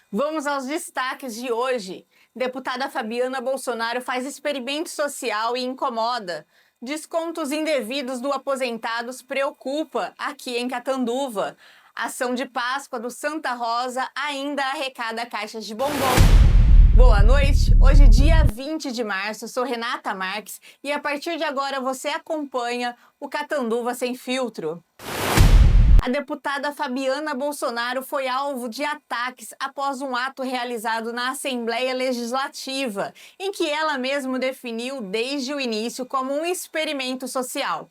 Vamos aos destaques de hoje. Deputada Fabiana Bolsonaro faz experimento social e incomoda. Descontos indevidos do aposentados preocupa aqui em Catanduva. Ação de Páscoa do Santa Rosa ainda arrecada caixas de bombom. Boa noite, hoje dia 20 de março, sou Renata Marques e a partir de agora você acompanha o Catanduva Sem Filtro. A deputada Fabiana Bolsonaro foi alvo de ataques após um ato realizado na Assembleia Legislativa, em que ela mesma definiu desde o início como um experimento social.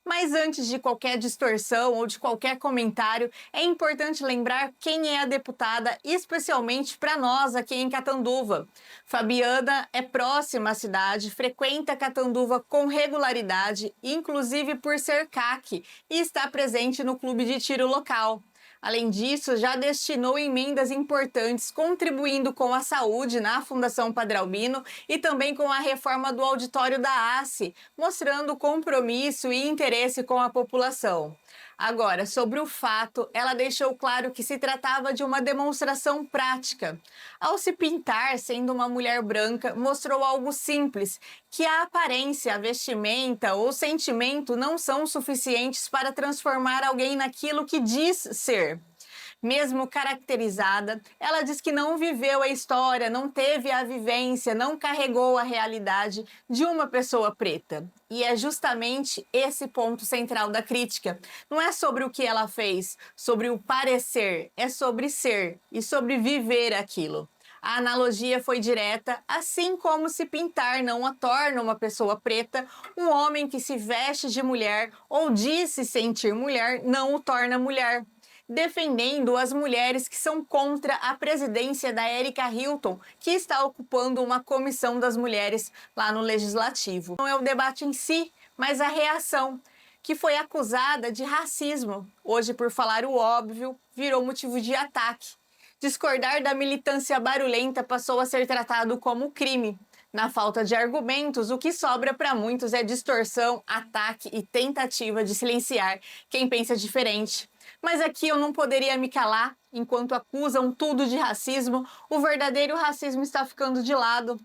Mas antes de qualquer distorção ou de qualquer comentário, é importante lembrar quem é a deputada, especialmente para nós aqui em Catanduva. Fabiana é próxima à cidade, frequenta Catanduva com regularidade, inclusive por ser CAC, e está presente no clube de tiro local. Além disso, já destinou emendas importantes, contribuindo com a saúde na Fundação Padre Albino e também com a reforma do auditório da ACE, mostrando compromisso e interesse com a população. Agora, sobre o fato, ela deixou claro que se tratava de uma demonstração prática. Ao se pintar sendo uma mulher branca, mostrou algo simples, que a aparência, a vestimenta ou sentimento não são suficientes para transformar alguém naquilo que diz ser. Mesmo caracterizada, ela diz que não viveu a história, não teve a vivência, não carregou a realidade de uma pessoa preta. E é justamente esse ponto central da crítica. Não é sobre o que ela fez, sobre o parecer, é sobre ser e sobre viver aquilo. A analogia foi direta, assim como se pintar não a torna uma pessoa preta, um homem que se veste de mulher ou diz se sentir mulher não o torna mulher. Defendendo as mulheres que são contra a presidência da Erika Hilton, que está ocupando uma comissão das mulheres lá no Legislativo. Não é o debate em si, mas a reação, que foi acusada de racismo. Hoje, por falar o óbvio, virou motivo de ataque. Discordar da militância barulhenta passou a ser tratado como crime. Na falta de argumentos, o que sobra para muitos é distorção, ataque e tentativa de silenciar quem pensa diferente. Mas aqui eu não poderia me calar, enquanto acusam tudo de racismo, o verdadeiro racismo está ficando de lado.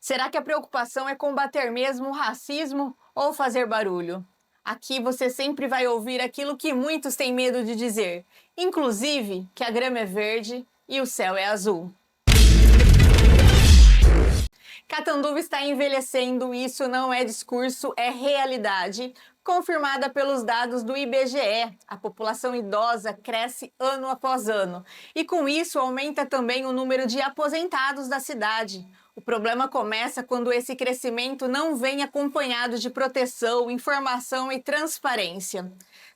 Será que a preocupação é combater mesmo o racismo ou fazer barulho? Aqui você sempre vai ouvir aquilo que muitos têm medo de dizer, inclusive que a grama é verde e o céu é azul. Catanduva está envelhecendo, isso não é discurso, é realidade. Confirmada pelos dados do IBGE, a população idosa cresce ano após ano. E com isso aumenta também o número de aposentados da cidade. O problema começa quando esse crescimento não vem acompanhado de proteção, informação e transparência.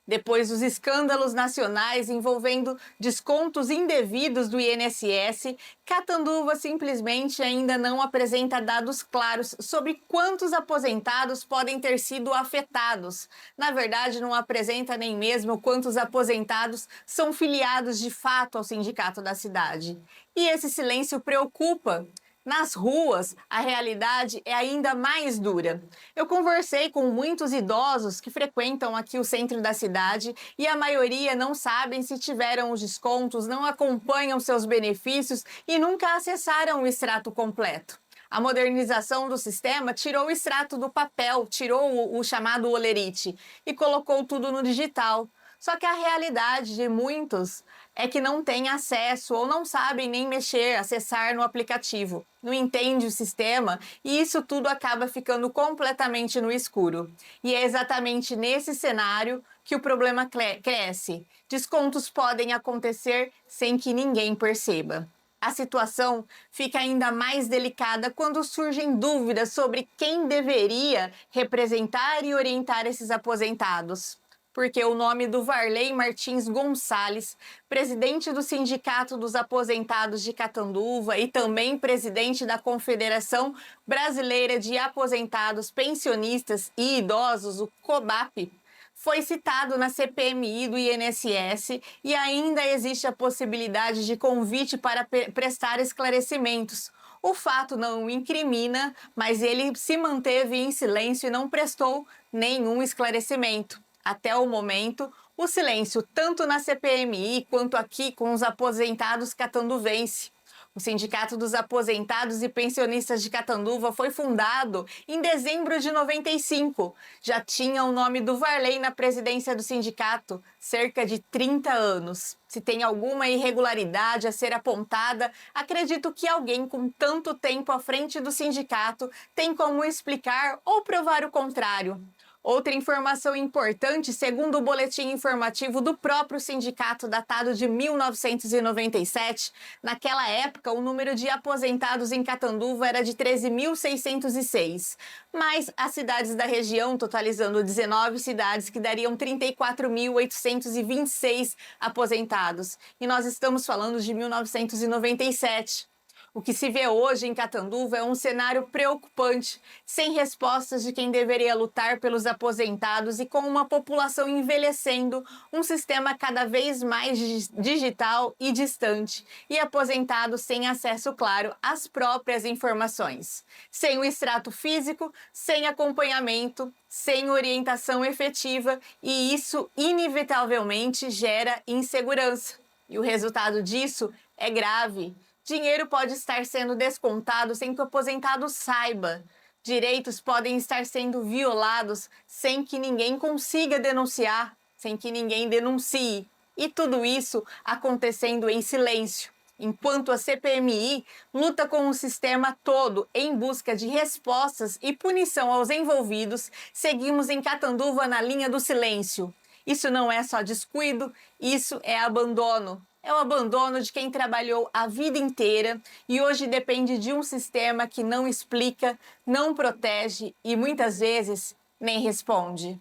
Depois dos escândalos nacionais envolvendo descontos indevidos do INSS, Catanduva simplesmente ainda não apresenta dados claros sobre quantos aposentados podem ter sido afetados. Na verdade, não apresenta nem mesmo quantos aposentados são filiados de fato ao sindicato da cidade. E esse silêncio preocupa. Nas ruas, a realidade é ainda mais dura. Eu conversei com muitos idosos que frequentam aqui o centro da cidade e a maioria não sabem se tiveram os descontos, não acompanham seus benefícios e nunca acessaram o extrato completo. A modernização do sistema tirou o extrato do papel, tirou o chamado olerite e colocou tudo no digital. Só que a realidade de muitos é que não têm acesso ou não sabem nem mexer, acessar no aplicativo. Não entende o sistema e isso tudo acaba ficando completamente no escuro. E é exatamente nesse cenário que o problema cresce. Descontos podem acontecer sem que ninguém perceba. A situação fica ainda mais delicada quando surgem dúvidas sobre quem deveria representar e orientar esses aposentados. Porque o nome do Varley Martins Gonçalves, presidente do Sindicato dos Aposentados de Catanduva e também presidente da Confederação Brasileira de Aposentados, Pensionistas e Idosos, o COBAP, foi citado na CPMI do INSS e ainda existe a possibilidade de convite para prestar esclarecimentos. O fato não o incrimina, mas ele se manteve em silêncio e não prestou nenhum esclarecimento. Até o momento, o silêncio tanto na CPMI quanto aqui com os aposentados catanduvense. O Sindicato dos Aposentados e Pensionistas de Catanduva foi fundado em dezembro de 95. Já tinha o nome do Varley na presidência do sindicato, cerca de 30 anos. Se tem alguma irregularidade a ser apontada, acredito que alguém com tanto tempo à frente do sindicato tem como explicar ou provar o contrário. Outra informação importante, segundo o boletim informativo do próprio sindicato datado de 1997, naquela época o número de aposentados em Catanduva era de 13.606, mas as cidades da região, totalizando 19 cidades, que dariam 34.826 aposentados. E nós estamos falando de 1997. O que se vê hoje em Catanduva é um cenário preocupante, sem respostas de quem deveria lutar pelos aposentados e com uma população envelhecendo, um sistema cada vez mais digital e distante, e aposentados sem acesso claro às próprias informações. Sem o extrato físico, sem acompanhamento, sem orientação efetiva, e isso inevitavelmente gera insegurança. E o resultado disso é grave. Dinheiro pode estar sendo descontado sem que o aposentado saiba. Direitos podem estar sendo violados sem que ninguém consiga denunciar, sem que ninguém denuncie. E tudo isso acontecendo em silêncio. Enquanto a CPMI luta com o sistema todo em busca de respostas e punição aos envolvidos, seguimos em Catanduva na linha do silêncio. Isso não é só descuido, isso é abandono. É o abandono de quem trabalhou a vida inteira e hoje depende de um sistema que não explica, não protege e muitas vezes nem responde.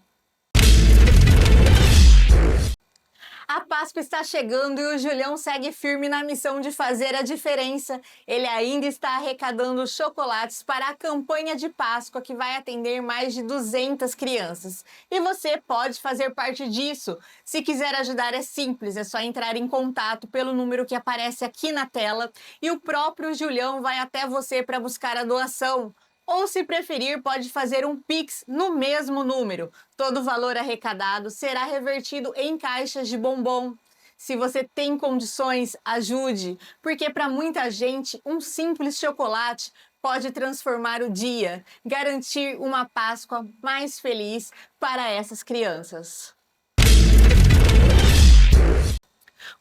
A Páscoa está chegando e o Julião segue firme na missão de fazer a diferença. Ele ainda está arrecadando chocolates para a campanha de Páscoa que vai atender mais de 200 crianças. E você pode fazer parte disso. Se quiser ajudar é simples, é só entrar em contato pelo número que aparece aqui na tela e o próprio Julião vai até você para buscar a doação. Ou, se preferir, pode fazer um Pix no mesmo número. Todo o valor arrecadado será revertido em caixas de bombom. Se você tem condições, ajude, porque para muita gente um simples chocolate pode transformar o dia, garantir uma Páscoa mais feliz para essas crianças.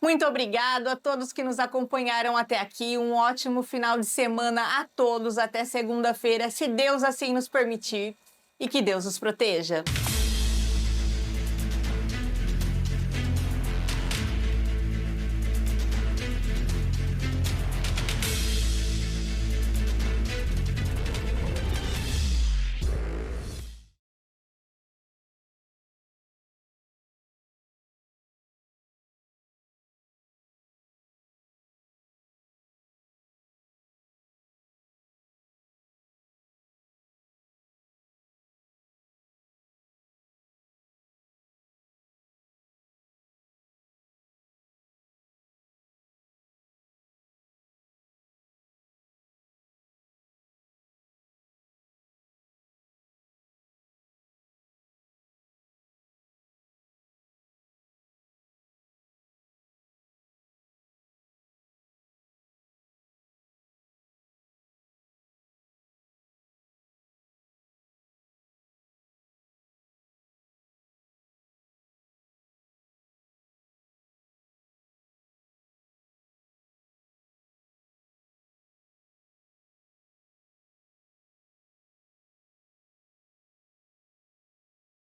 Muito obrigado a todos que nos acompanharam até aqui. Um ótimo final de semana a todos. Até segunda-feira, se Deus assim nos permitir. E que Deus os proteja.